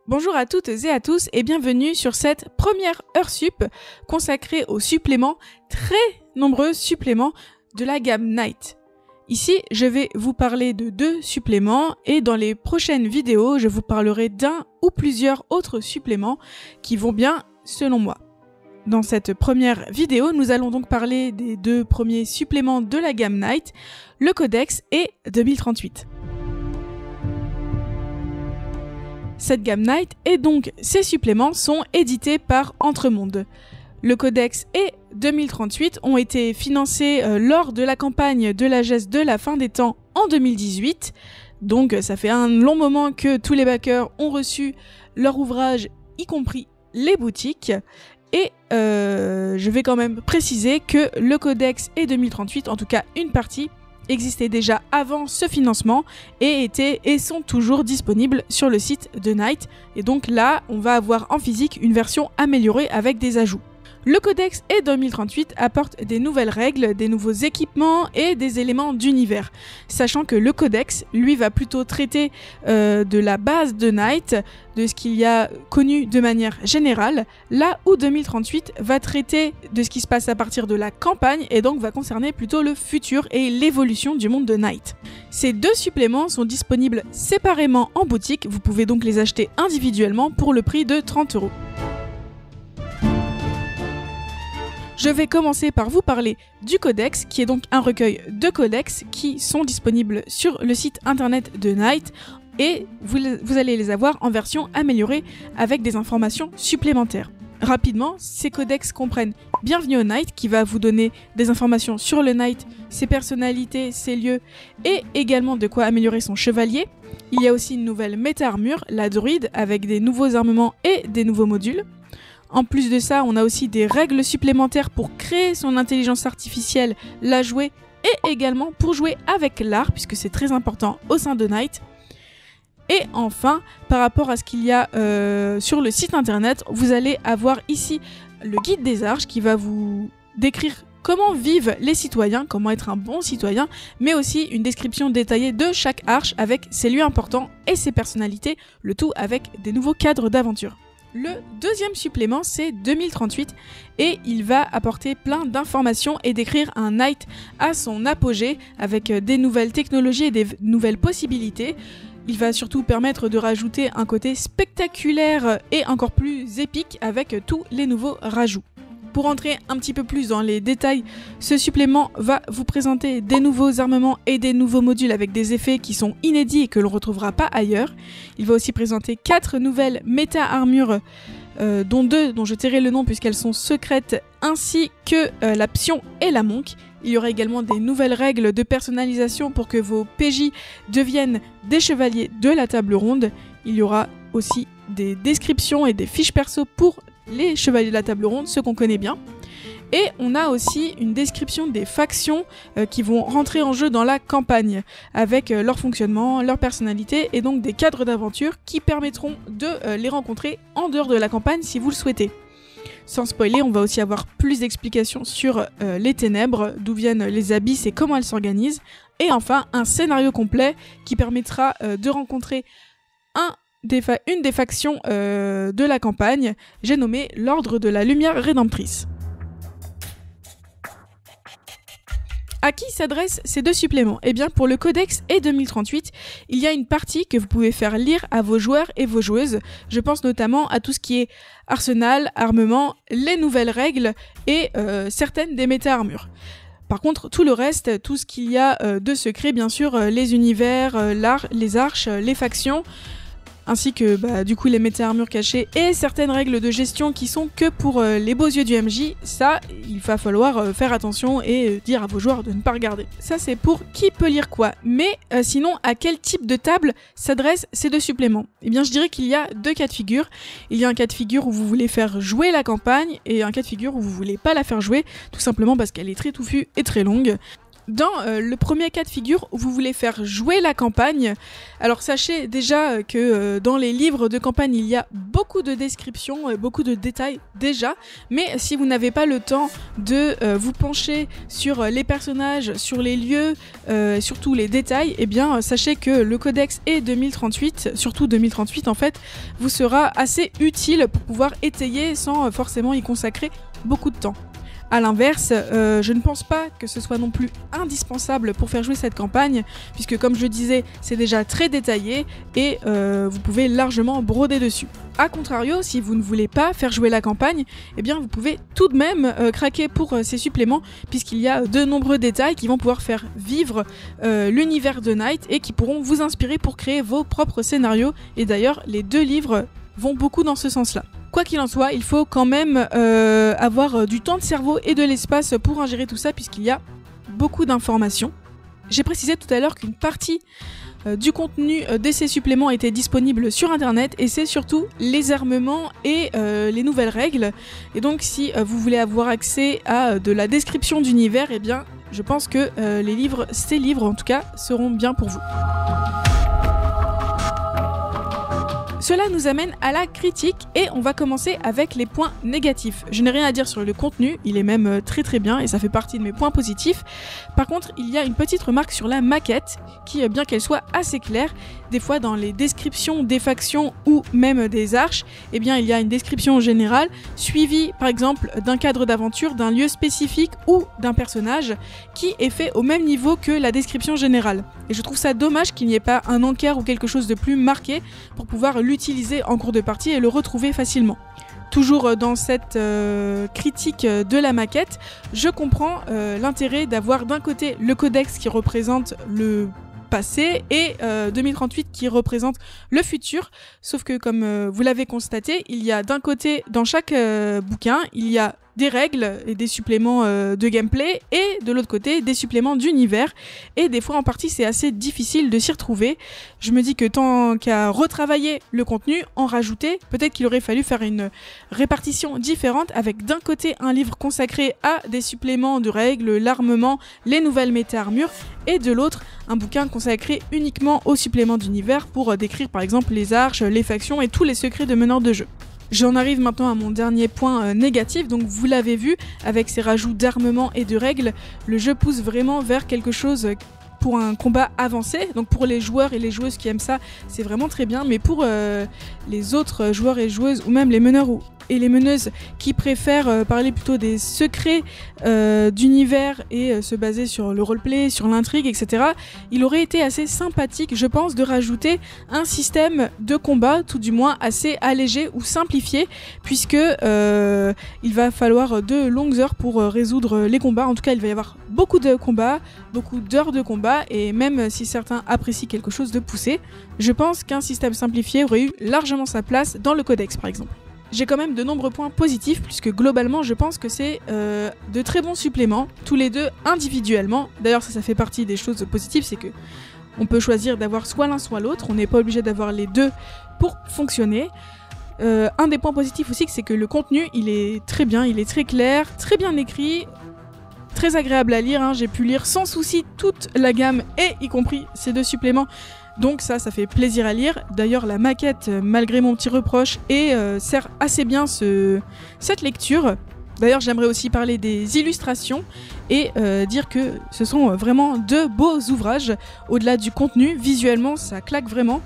Bonjour à toutes et à tous et bienvenue sur cette première heure sup consacrée aux suppléments, très nombreux suppléments de la gamme Night. Ici, je vais vous parler de 2 suppléments et dans les prochaines vidéos, je vous parlerai d'un ou plusieurs autres suppléments qui vont bien selon moi. Dans cette première vidéo, nous allons donc parler des 2 premiers suppléments de la gamme Night, le Codex et 2038. Cette gamme Night et donc ces suppléments sont édités par Entremonde. Le Codex et 2038 ont été financés lors de la campagne de la geste de la fin des temps en 2018. Donc ça fait un long moment que tous les backers ont reçu leur ouvrage, y compris les boutiques. Et je vais quand même préciser que le Codex et 2038, en tout cas une partie, existaient déjà avant ce financement et sont toujours disponibles sur le site de Night. Et donc là, on va avoir en physique une version améliorée avec des ajouts. Le Codex et 2038 apporte des nouvelles règles, des nouveaux équipements et des éléments d'univers. Sachant que le Codex, lui, va plutôt traiter de la base de Night, de ce qu'il y a connu de manière générale, là où 2038 va traiter de ce qui se passe à partir de la campagne et donc va concerner plutôt le futur et l'évolution du monde de Night. Ces 2 suppléments sont disponibles séparément en boutique, vous pouvez donc les acheter individuellement pour le prix de 30 €. Je vais commencer par vous parler du Codex, qui est donc un recueil de codex qui sont disponibles sur le site internet de Night et vous allez les avoir en version améliorée avec des informations supplémentaires. Rapidement, ces codex comprennent Bienvenue au Night, qui va vous donner des informations sur le Night, ses personnalités, ses lieux et également de quoi améliorer son chevalier. Il y a aussi une nouvelle méta-armure, la druide, avec des nouveaux armements et des nouveaux modules. En plus de ça, on a aussi des règles supplémentaires pour créer son intelligence artificielle, la jouer, et également pour jouer avec l'art, puisque c'est très important au sein de Night. Et enfin, par rapport à ce qu'il y a sur le site internet, vous allez avoir ici le guide des arches qui va vous décrire comment vivent les citoyens, comment être un bon citoyen, mais aussi une description détaillée de chaque arche avec ses lieux importants et ses personnalités, le tout avec des nouveaux cadres d'aventure. Le 2e supplément, c'est 2038 et il va apporter plein d'informations et décrire un Night à son apogée avec des nouvelles technologies et des nouvelles possibilités. Il va surtout permettre de rajouter un côté spectaculaire et encore plus épique avec tous les nouveaux rajouts. Pour entrer un petit peu plus dans les détails, ce supplément va vous présenter des nouveaux armements et des nouveaux modules avec des effets qui sont inédits et que l'on ne retrouvera pas ailleurs. Il va aussi présenter 4 nouvelles méta-armures, dont 2 dont je tairai le nom puisqu'elles sont secrètes, ainsi que la Psion et la Monk. Il y aura également des nouvelles règles de personnalisation pour que vos PJ deviennent des chevaliers de la table ronde. Il y aura aussi des descriptions et des fiches perso pour les chevaliers de la table ronde, ceux qu'on connaît bien. Et on a aussi une description des factions qui vont rentrer en jeu dans la campagne, avec leur fonctionnement, leur personnalité, et donc des cadres d'aventure qui permettront de les rencontrer en dehors de la campagne si vous le souhaitez. Sans spoiler, on va aussi avoir plus d'explications sur les ténèbres, d'où viennent les abysses et comment elles s'organisent. Et enfin, un scénario complet qui permettra de rencontrer une des factions de la campagne, j'ai nommé l'Ordre de la Lumière Rédemptrice. À qui s'adressent ces 2 suppléments ? Eh bien, pour le Codex et 2038, il y a une partie que vous pouvez faire lire à vos joueurs et vos joueuses. Je pense notamment à tout ce qui est arsenal, armement, les nouvelles règles et certaines des méta-armures. Par contre, tout le reste, tout ce qu'il y a de secret, bien sûr, les univers, les arches, les factions, ainsi que du coup les méta-armures cachées et certaines règles de gestion qui sont que pour les beaux yeux du MJ, ça il va falloir faire attention et dire à vos joueurs de ne pas regarder. Ça c'est pour qui peut lire quoi, mais sinon à quel type de table s'adressent ces 2 suppléments ? Eh bien je dirais qu'il y a 2 cas de figure. Il y a un cas de figure où vous voulez faire jouer la campagne et un cas de figure où vous voulez pas la faire jouer, tout simplement parce qu'elle est très touffue et très longue. Dans le premier cas de figure où vous voulez faire jouer la campagne, alors sachez déjà que dans les livres de campagne il y a beaucoup de descriptions, beaucoup de détails déjà, mais si vous n'avez pas le temps de vous pencher sur les personnages, sur les lieux, surtout les détails, eh bien sachez que le codex et 2038, surtout 2038 en fait, vous sera assez utile pour pouvoir étayer sans forcément y consacrer beaucoup de temps. A l'inverse, je ne pense pas que ce soit non plus indispensable pour faire jouer cette campagne, puisque comme je disais, c'est déjà très détaillé et vous pouvez largement broder dessus. A contrario, si vous ne voulez pas faire jouer la campagne, eh bien vous pouvez tout de même craquer pour ces suppléments, puisqu'il y a de nombreux détails qui vont pouvoir faire vivre l'univers de Night et qui pourront vous inspirer pour créer vos propres scénarios. Et d'ailleurs, les 2 livres vont beaucoup dans ce sens-là. Quoi qu'il en soit, il faut quand même avoir du temps de cerveau et de l'espace pour ingérer tout ça, puisqu'il y a beaucoup d'informations. J'ai précisé tout à l'heure qu'une partie du contenu de ces suppléments était disponible sur internet, et c'est surtout les armements et les nouvelles règles. Et donc si vous voulez avoir accès à de la description d'univers, eh bien je pense que ces livres en tout cas seront bien pour vous. Cela nous amène à la critique et on va commencer avec les points négatifs. Je n'ai rien à dire sur le contenu, il est même très très bien et ça fait partie de mes points positifs. Par contre, il y a une petite remarque sur la maquette qui, bien qu'elle soit assez claire, des fois dans les descriptions des factions ou même des arches, eh bien il y a une description générale suivie par exemple d'un cadre d'aventure, d'un lieu spécifique ou d'un personnage qui est fait au même niveau que la description générale. Et je trouve ça dommage qu'il n'y ait pas un encart ou quelque chose de plus marqué pour pouvoir l'utiliser en cours de partie et le retrouver facilement. Toujours dans cette critique de la maquette, je comprends l'intérêt d'avoir d'un côté le codex qui représente le passé et 2038 qui représente le futur, sauf que comme vous l'avez constaté, il y a d'un côté, dans chaque bouquin, il y a des règles et des suppléments de gameplay et de l'autre côté des suppléments d'univers, et des fois en partie c'est assez difficile de s'y retrouver. Je me dis que tant qu'à retravailler le contenu, en rajouter, peut-être qu'il aurait fallu faire une répartition différente avec d'un côté un livre consacré à des suppléments de règles, l'armement, les nouvelles méta-armures, et de l'autre un bouquin consacré uniquement aux suppléments d'univers pour décrire par exemple les arches, les factions et tous les secrets de meneurs de jeu. J'en arrive maintenant à mon dernier point négatif, donc vous l'avez vu, avec ces rajouts d'armement et de règles, le jeu pousse vraiment vers quelque chose pour un combat avancé, donc pour les joueurs et les joueuses qui aiment ça, c'est vraiment très bien, mais pour les autres joueurs et joueuses, ou même les meneurs et les meneuses qui préfèrent parler plutôt des secrets d'univers et se baser sur le roleplay, sur l'intrigue, etc. Il aurait été assez sympathique, je pense, de rajouter un système de combat, tout du moins assez allégé ou simplifié, puisque il va falloir de longues heures pour résoudre les combats. En tout cas, il va y avoir beaucoup de combats, beaucoup d'heures de combat, et même si certains apprécient quelque chose de poussé, je pense qu'un système simplifié aurait eu largement sa place dans le codex, par exemple. J'ai quand même de nombreux points positifs, puisque globalement je pense que c'est de très bons suppléments, tous les deux individuellement. D'ailleurs ça fait partie des choses positives, c'est que on peut choisir d'avoir soit l'un soit l'autre, on n'est pas obligé d'avoir les deux pour fonctionner. Un des points positifs aussi, c'est que le contenu il est très bien, il est très clair, très bien écrit, très agréable à lire, hein. J'ai pu lire sans souci toute la gamme, et y compris ces deux suppléments. Donc ça fait plaisir à lire. D'ailleurs la maquette, malgré mon petit reproche, sert assez bien cette lecture. D'ailleurs j'aimerais aussi parler des illustrations et dire que ce sont vraiment de beaux ouvrages. Au-delà du contenu, visuellement ça claque vraiment.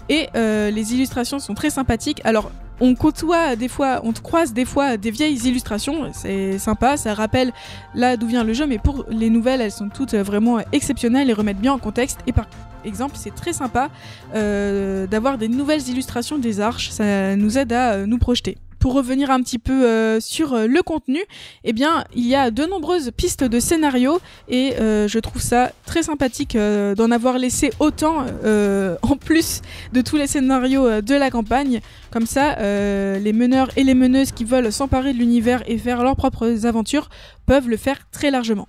Et les illustrations sont très sympathiques. Alors on côtoie des fois, on croise des fois des vieilles illustrations, c'est sympa, ça rappelle là d'où vient le jeu, mais pour les nouvelles elles sont toutes vraiment exceptionnelles et remettent bien en contexte. Et par exemple, c'est très sympa d'avoir des nouvelles illustrations des arches, ça nous aide à nous projeter. Pour revenir un petit peu sur le contenu, eh bien, il y a de nombreuses pistes de scénario et je trouve ça très sympathique d'en avoir laissé autant en plus de tous les scénarios de la campagne. Comme ça, les meneurs et les meneuses qui veulent s'emparer de l'univers et faire leurs propres aventures peuvent le faire très largement.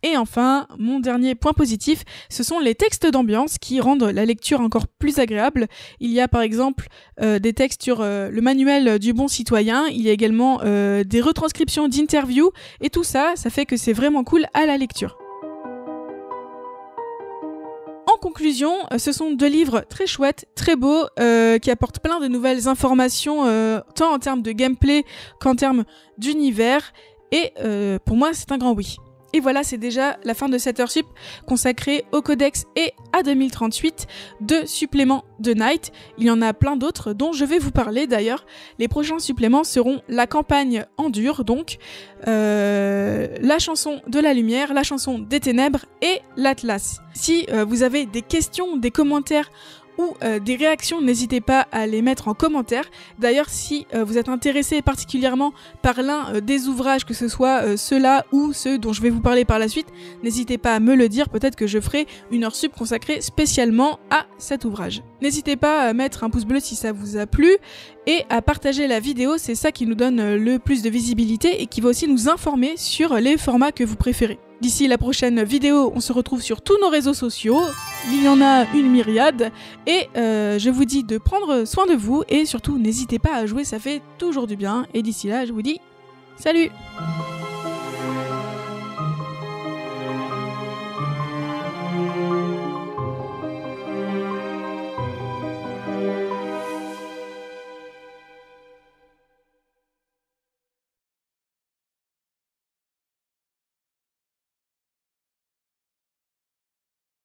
Et enfin, mon dernier point positif, ce sont les textes d'ambiance qui rendent la lecture encore plus agréable. Il y a par exemple des textes sur le manuel du bon citoyen, il y a également des retranscriptions d'interviews, et tout ça, ça fait que c'est vraiment cool à la lecture. conclusion, ce sont 2 livres très chouettes, très beaux, qui apportent plein de nouvelles informations, tant en termes de gameplay qu'en termes d'univers. Et pour moi, c'est un grand oui. Et voilà, c'est déjà la fin de cette heurship consacrée au Codex et à 2038 de suppléments de Night. Il y en a plein d'autres dont je vais vous parler d'ailleurs. Les prochains suppléments seront la campagne en dur, donc la chanson de la lumière, la chanson des ténèbres et l'Atlas. Si vous avez des questions, des commentaires ou des réactions, n'hésitez pas à les mettre en commentaire. D'ailleurs, si vous êtes intéressé particulièrement par l'un des ouvrages, que ce soit ceux-là ou ceux dont je vais vous parler par la suite, n'hésitez pas à me le dire, peut-être que je ferai une heure sup consacrée spécialement à cet ouvrage. N'hésitez pas à mettre un pouce bleu si ça vous a plu et à partager la vidéo, c'est ça qui nous donne le plus de visibilité et qui va aussi nous informer sur les formats que vous préférez. D'ici la prochaine vidéo, on se retrouve sur tous nos réseaux sociaux, il y en a une myriade, et je vous dis de prendre soin de vous, et surtout n'hésitez pas à jouer, ça fait toujours du bien, et d'ici là, je vous dis salut!